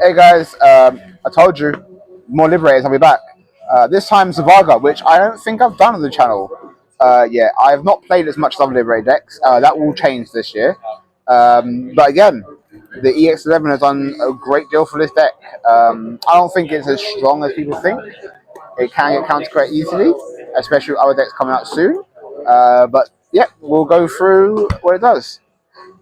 Hey guys, I told you, more Liberators, I'll be back. This time Zephyrga, which I don't think I've done on the channel. Yeah, I have not played as much as other Liberator decks. That will change this year. But again, the EX11 has done a great deal for this deck. I don't think it's as strong as people think. It can get countered quite easily, especially with other decks coming out soon. But yeah, we'll go through what it does.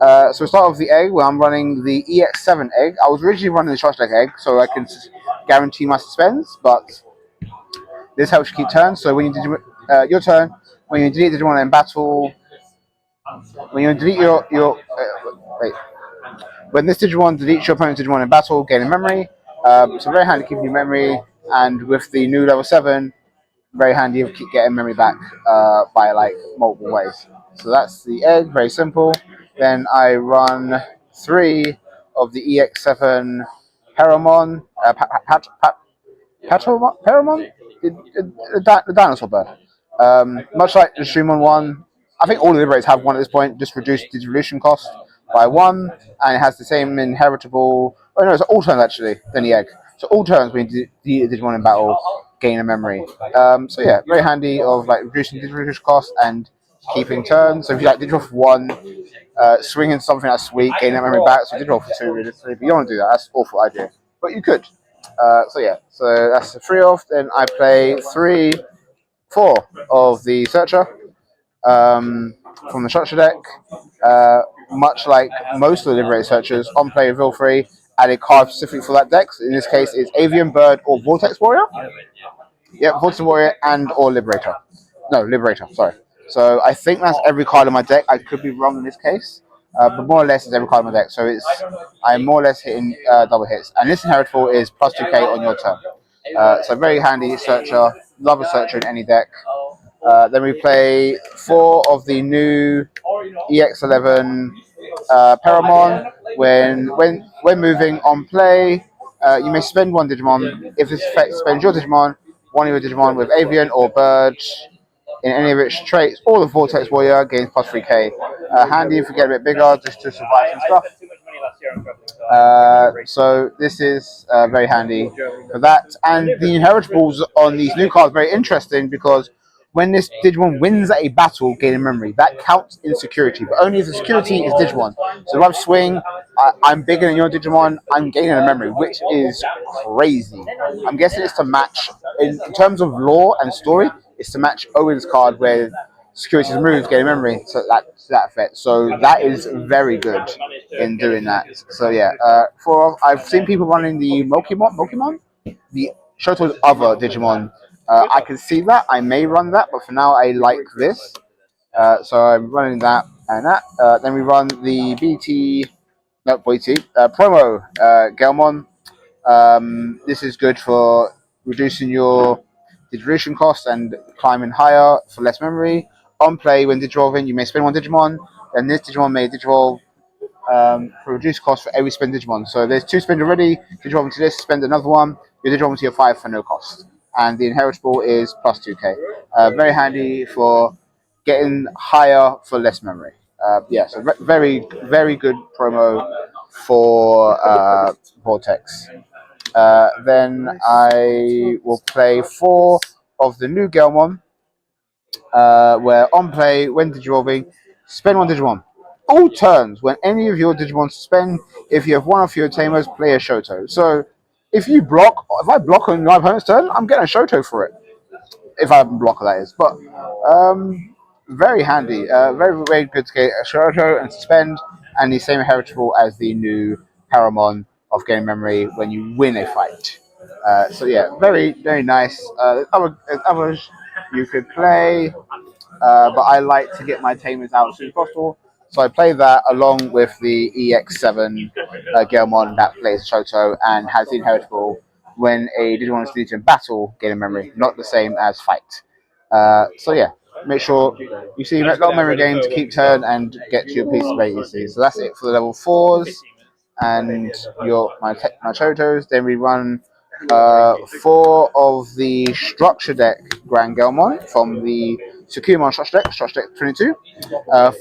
So we start with the egg, where I'm running the EX7 egg. I was originally running the Shot Deck egg, so I can guarantee my suspends, but this helps you keep turns. So when you your turn, when you delete Digimon in battle, when you delete wait, when this Digimon deletes your opponent's Digimon in battle, gaining memory. So very handy keeping your memory, and with the new level 7, very handy of keep getting memory back by like multiple ways. So that's the egg, very simple. Then I run 3 of the EX7 Paramon, Paramon, the dinosaur bird. Much like the Shumon one, I think all the Liberators have one at this point. Just reduced the distribution cost by 1, and it has the same inheritable. Oh no, it's all turns actually than the egg. So all turns when you delete Digimon in battle, gain a memory. So yeah, very handy of like reducing distribution cost and keeping turns. So if you like Digiroll for 1, swinging something that's weak, gaining that memory back. So Digiroll for 2, really. But you don't want to do that. That's an awful idea. But you could. So yeah, so that's the 3 off. Then I play 4 of the Searcher from the Structure deck. Much like most of the Liberated Searchers, on play reveal 3, add a card specifically for that deck. In this case, it's Avian Bird or Vortex Warrior. Yeah, Vortex Warrior and or Liberator. No, Liberator, sorry. So I think that's every card in my deck. I could be wrong in this case. But more or less it's every card in my deck. So I'm more or less hitting double hits. And this inheritable is plus 2k on your turn. So very handy Searcher. Love a Searcher in any deck. Then we play 4 of the new EX11 Paramon. When moving on play, you may spend 1 Digimon. If this effect spends your Digimon, one of your Digimon with Avian or Bird in any of its traits, or the Vortex Warrior gains plus 3k. Handy if you get a bit bigger, just to survive some stuff. So this is very handy for that. And the inheritables on these new cards are very interesting because when this Digimon wins a battle, gaining memory, that counts in security, but only if the security is Digimon. So if I swing, I'm bigger than your Digimon, I'm gaining a memory, which is crazy. I'm guessing it's to match, in terms of lore and story, it's to match Owen's card where security is removed, gaining memory, so that effect. So that is very good in doing that. So yeah, I've seen people running the Mokimon, the Shoto's other Digimon. I can see that. I may run that, but for now I like this. So I'm running that and that. Then we run the promo Gelmon. This is good for reducing your distribution cost and climbing higher for less memory. On play, when Digivolving, you may spend 1 Digimon, and this Digimon may Digivolve for reduced cost for every spend Digimon. So there's 2 spins already. Digivolve into this, spend another one. You Digivolve into your 5 for no cost. And the inheritable is plus 2k. Very handy for getting higher for less memory. Yeah, so very, very good promo for Vortex. Then I will play 4 of the new Gelmon, where on play, when Digivolving, spend 1 Digimon. All turns, when any of your Digimon suspend, if you have one of your tamers, play a Shoto. So if I block on my opponent's turn, I'm getting a Shoto for it. If I have a blocker, that is. But very handy. Very, very good to get a Shoto and suspend, and the same heritable as the new Paramon of game memory when you win a fight. So yeah, very, very nice. Others you could play, but I like to get my tamers out as soon as possible. So I play that along with the EX7 Gelmon that plays Shoto and has the inheritable when a Digimon is deleted in battle, gain a memory, not the same as fight. So yeah, make sure you see a lot of memory gain to keep turn and get to your piece of easy. So that's it for the level 4s and my Shotos. Then we run 4 of the structure deck Grangelmon from the Zephagamon structure deck 22.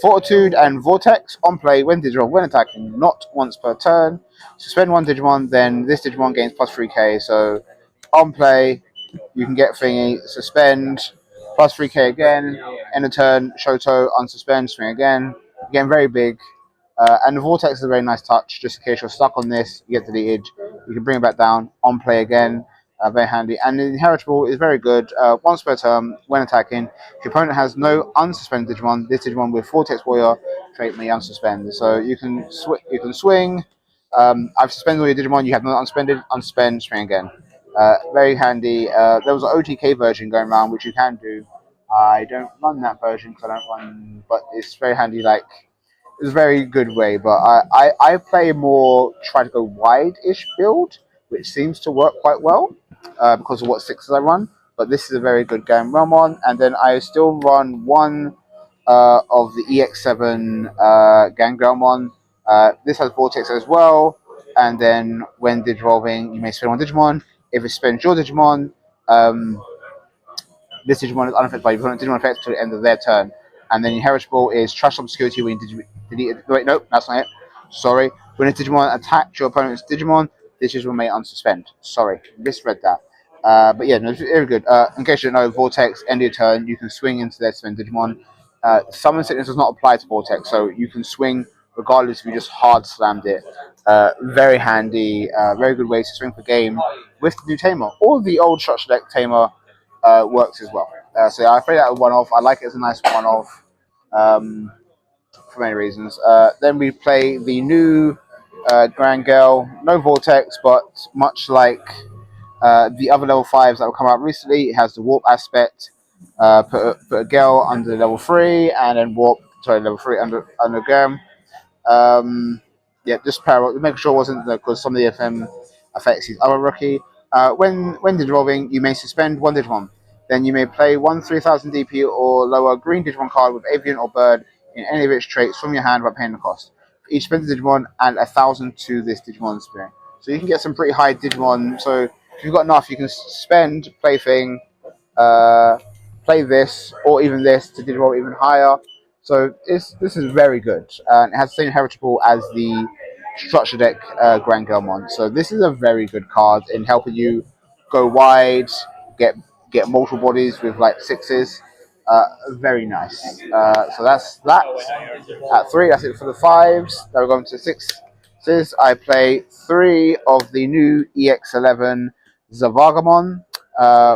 Fortitude and Vortex on play when Digimon when attacking, not once per turn. Suspend one Digimon, then this Digimon gains plus 3k. So on play, you can get thingy, suspend, plus 3k again, end of turn, Shoto, unsuspend, swing again. Again, very big. And the Vortex is a very nice touch, just in case you're stuck on this, you get deleted, you can bring it back down, on play again, very handy. And the Inheritable is very good, once per turn, when attacking. If your opponent has no unsuspended Digimon, this Digimon with Vortex Warrior trait may unsuspend. So you can swing. I've suspended all your Digimon, you have not unsuspended, unsuspend, swing again. Very handy. There was an OTK version going around, which you can do. I don't run that version because I don't run, but it's very handy. Like, it's a very good way, but I play more try to go wide-ish build, which seems to work quite well because of what sixes I run. But this is a very good game run on, and then I still run one of the EX7 Gangrelmon. This has Vortex as well, and then when Digivolving, you may spend one Digimon. If it spends your Digimon, this Digimon is unaffected by your opponent's Digimon effects to the end of their turn. And then Inheritable is Trash Obscurity when you delete it. Wait, no, that's not it. Sorry. When a Digimon attacks your opponent's Digimon, this Digimon may unsuspend. Sorry, misread that. But yeah, no, it's very good. In case you don't know, Vortex, end of your turn, you can swing into their suspend Digimon. Summon Sickness does not apply to Vortex, so you can swing regardless if you just hard slammed it. Very handy, very good way to swing for game with the new Tamer. Or the old structure deck Tamer works as well. So I play that as one off. I like it as a nice one off for many reasons. Then we play the new Grand Girl, no Vortex, but much like the other level 5s that have come out recently, it has the warp aspect. Put a girl under level 3 and then warp, sorry, level 3 under Gem. Yeah, just parallel. Make sure it wasn't because some of the FM affects his other rookie. When Digivolving, you may suspend one Digimon. Then you may play one 3000 DP or lower green Digimon card with Avian or Bird in any of its traits from your hand without paying the cost. For each spent Digimon, add 1000 to this Digimon Spirit. So you can get some pretty high Digimon. So if you've got enough, you can spend Plaything, play this or even this to Digivolve even higher. So this is very good. And it has the same heritable as the structure deck Grand Gelmon. So this is a very good card in helping you go wide, get multiple bodies with like sixes. Very nice. So that's that. At 3, that's it for the 5s. Now we're going to 6s. I play 3 of the new EX11 Zephagamon.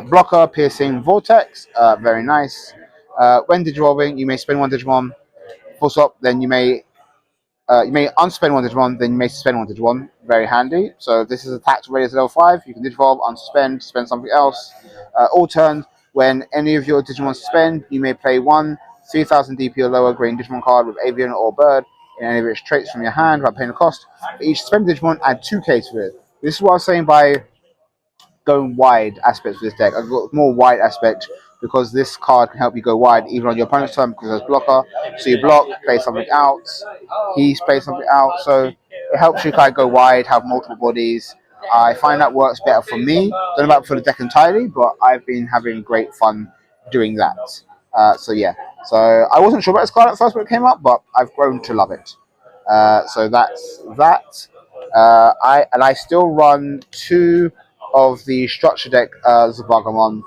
Blocker, Piercing, Vortex. Very nice. When Digivolving, you may spend one Digimon. Full stop. Then you may unsuspend one Digimon. Then you may suspend one Digimon. Very handy. So if this is attacked already as level 5, you can Digivolve, unsuspend, spend something else. All turns. When any of your Digimon suspend, you may play one 3000 DP or lower green Digimon card with Avian or Bird in any of its traits from your hand without paying a cost. For each suspended Digimon, add 2k to it. This is what I was saying by going wide aspects of this deck. I've got more wide aspect because this card can help you go wide even on your opponent's turn because there's blocker. So you block, play something out, he's plays something out. So it helps you kind of go wide, have multiple bodies. I find that works better for me. Don't know about for the deck entirely, but I've been having great fun doing that. So yeah. So I wasn't sure about this card at first when it came up, but I've grown to love it. So that's that. I still run 2 of the structure deck Zephagamon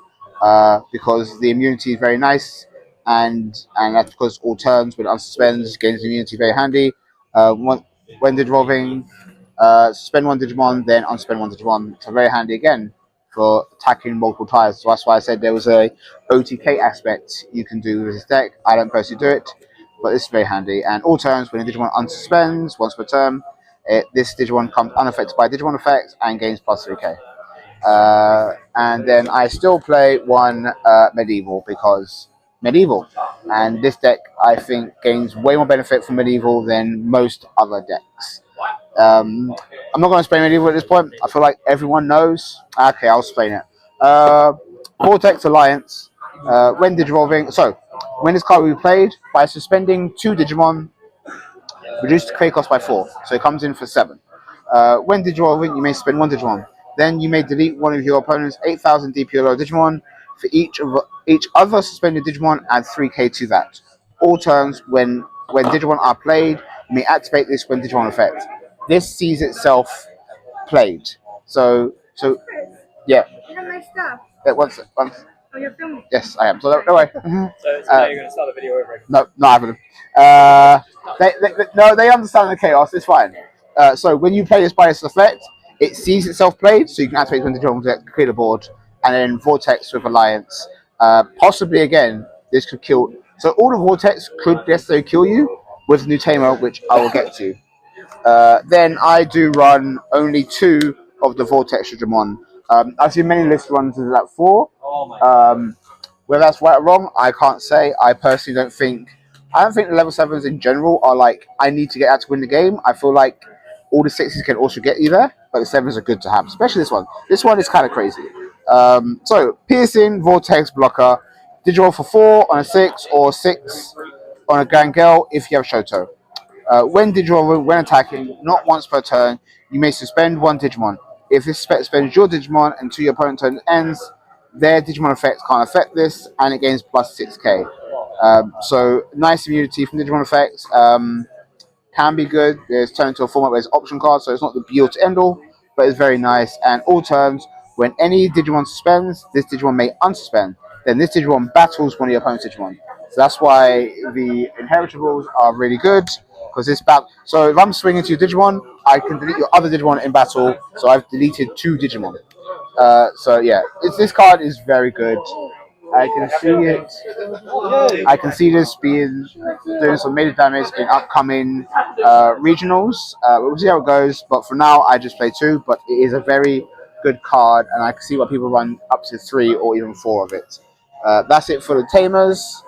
because the immunity is very nice, and that's because all turns when it unsuspends gains immunity very handy. When Digivolving, suspend one Digimon, then unsuspend one Digimon. So very handy again for attacking multiple tires. So that's why I said there was a OTK aspect you can do with this deck. I don't personally do it, but this is very handy. And all turns when a Digimon unsuspends once per turn, this Digimon comes unaffected by Digimon effects and gains plus 3k. And then I still play one Medieval because Medieval. And this deck, I think, gains way more benefit from Medieval than most other decks. I'm not going to explain Medieval at this point. I feel like everyone knows. Okay, I'll explain it. Vortex Alliance. When Digivolving... So, when this card will be played, by suspending 2 Digimon, reduce the K cost by 4. So it comes in for 7. When Digivolving, you may spend one Digimon. Then you may delete one of your opponent's 8,000 DP or lower Digimon. For each other suspended Digimon, add 3k to that. All turns when Digimon are played, you may activate this when Digimon effect. This sees itself played. So yeah. You have nice stuff. Yeah, once. Oh, you're filming. Yes, I am. So don't worry. So now you're going to start the video over again. No, I haven't. They understand the chaos. It's fine. So when you play this by its effect, it sees itself played, so you can activate when the Digimon clear the board, and then Vortex with Alliance. Possibly again, this could kill. So all the Vortex could necessarily kill you with the new Tamer, which I will get to. Then I do run only 2 of the Vortex Digimon. I've seen many list runs as at 4. Whether that's right or wrong, I can't say. I personally don't think. I don't think the level 7s in general are like, I need to get out to win the game. I feel like all the 6s can also get you there, but the 7s are good to have, especially this one. This one is kind of crazy. So, Piercing, Vortex, Blocker, Digiroll for 4 on a 6 or 6 on a Gangel if you have Shoto. When Digiroll, when attacking, not once per turn, you may suspend one Digimon. If this suspends your Digimon until your opponent's turn ends, their Digimon effects can't affect this, and it gains plus 6k. So nice immunity from Digimon effects. Can be good. It's turned into a format where it's option card, so it's not the be-all to end-all, but it's very nice. And all turns, when any Digimon suspends, this Digimon may unsuspend. Then this Digimon battles one of your opponent's Digimon. So that's why the inheritables are really good, because this battle. So if I'm swinging to your Digimon, I can delete your other Digimon in battle. So I've deleted 2 Digimon. So yeah, this card is very good. I can see it. I can see this being doing some major damage in upcoming regionals. We'll see how it goes. But for now, I just play 2. But it is a very good card, and I can see why people run up to 3 or even 4 of it. That's it for the Tamers.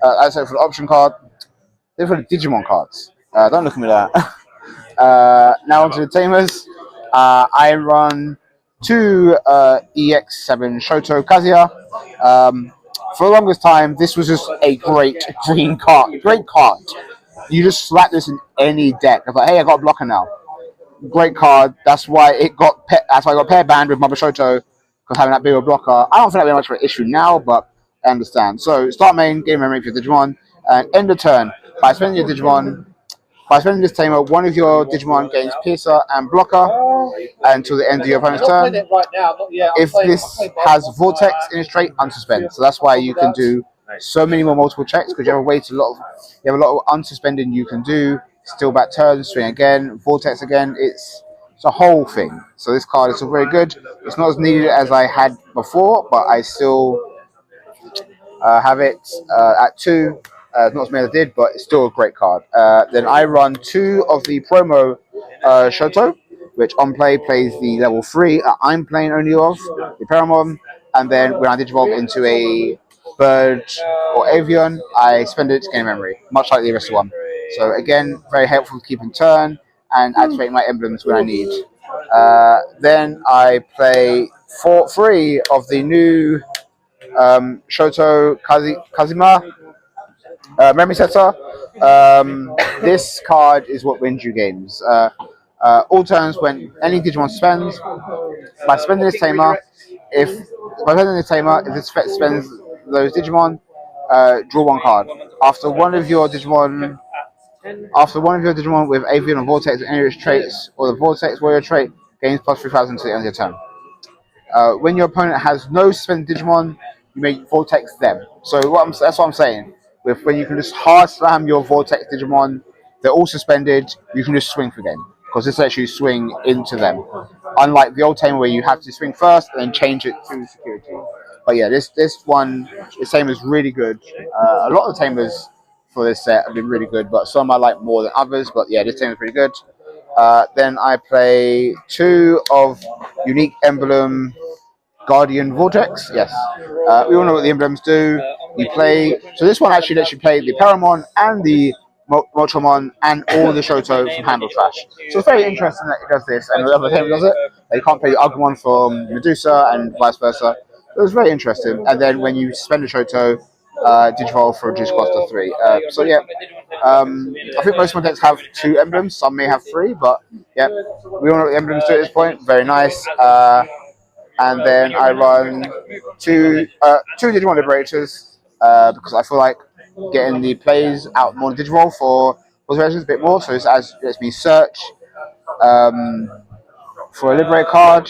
That's it for the option card. Then for the Digimon cards. Don't look at me like that. Now onto the Tamers. I run 2 EX11 Shoto Kazuya. For the longest time, this was just a great green card. Great card. You just slap this in any deck. I was like, hey, I got a blocker now. Great card. That's why it got. That's why I got pair banned with Mother Shoto, because having that big of a blocker. I don't think that'll be much of an issue now, but I understand. So start main, game memory for your Digimon, and end the turn by spending your Digimon. By spending this tamer, one of your Digimon gains Piercer and Blocker until the end of your opponent's turn. If this has Vortex in its trait, unsuspend. So that's why you can do so many more multiple checks, because you have a lot of unsuspending you can do. Still back turn, swing again, Vortex again. It's a whole thing. So this card is still very good. It's not as needed as I had before, but I still have it at 2. Not as many as I did, but it's still a great card. Then I run 2 of the promo Shoto, which on play plays the level 3 I'm playing only of, the Paramon. And then when I digivolve into a bird or avian, I spend it to gain memory, much like the rest of one. So again, very helpful to keep in turn and activate my emblems when I need. Then I play 3 of the new Shoto Kazima memory setter. This card is what wins you games. All turns when any Digimon spends, by spending this tamer, if this spends those Digimon, draw 1 card. After one of your Digimon with Avian or Vortex any of its traits, or the Vortex warrior trait, gains plus 3,000 to the end of your turn. When your opponent has no suspended Digimon, you may Vortex them. So that's what I'm saying. When you can just hard slam your Vortex Digimon, they're all suspended, you can just swing for them. Because this lets you swing into them. Unlike the old Tamer where you have to swing first and then change it to security. But yeah, this Tamer is really good. A lot of the Tamers for this set have been really good, but some I like more than others. But yeah, this Tamer is pretty good. Then I play 2 of Unique Emblem Guardian Vortex. Yes. We all know what the emblems do. You play. So this one actually lets you play the Paramon and the Moltramon and all the Shoto from Handle Trash. So it's very interesting that it does this, and the other Tamer does it. You can't play the Agumon from Medusa and vice versa. It was very interesting. And then when you spend a Shoto, Digivolve for Juice Cluster 3. So yeah, I think most of my decks have 2 emblems. Some may have 3, but yeah, we all know what the emblems do at this point. Very nice. And then I run two Digimon Liberators because I feel like getting the plays out more in Digimon for Liberations a bit more. So it lets me search for a Liberate card,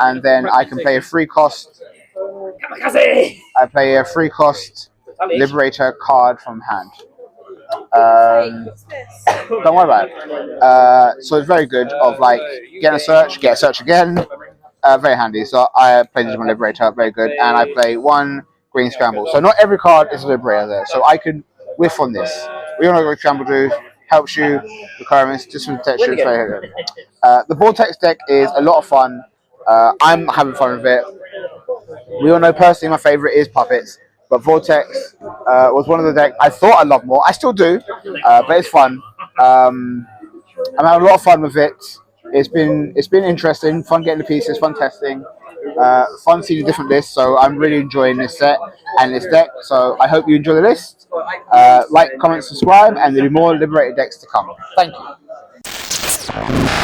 and then I can play a free cost. I play a free cost Liberator card from hand. Don't worry about it. So it's very good of like get a search again. Very handy. So I play Digimon Liberator, very good, and I play 1 Green Scramble. So not every card is a Liberator there. So I can whiff on this. We all know what Green Scramble do. Helps you, requirements, just some protection. Very good. The Vortex deck is a lot of fun. I'm having fun with it. We all know personally my favourite is Puppets, but Vortex was one of the decks I thought I loved more. I still do, but it's fun. I'm having a lot of fun with it. It's been interesting, fun getting the pieces, fun testing, fun seeing the different lists. So I'm really enjoying this set and this deck. So I hope you enjoy the list. Like, comment, subscribe, and there'll be more liberated decks to come. Thank you.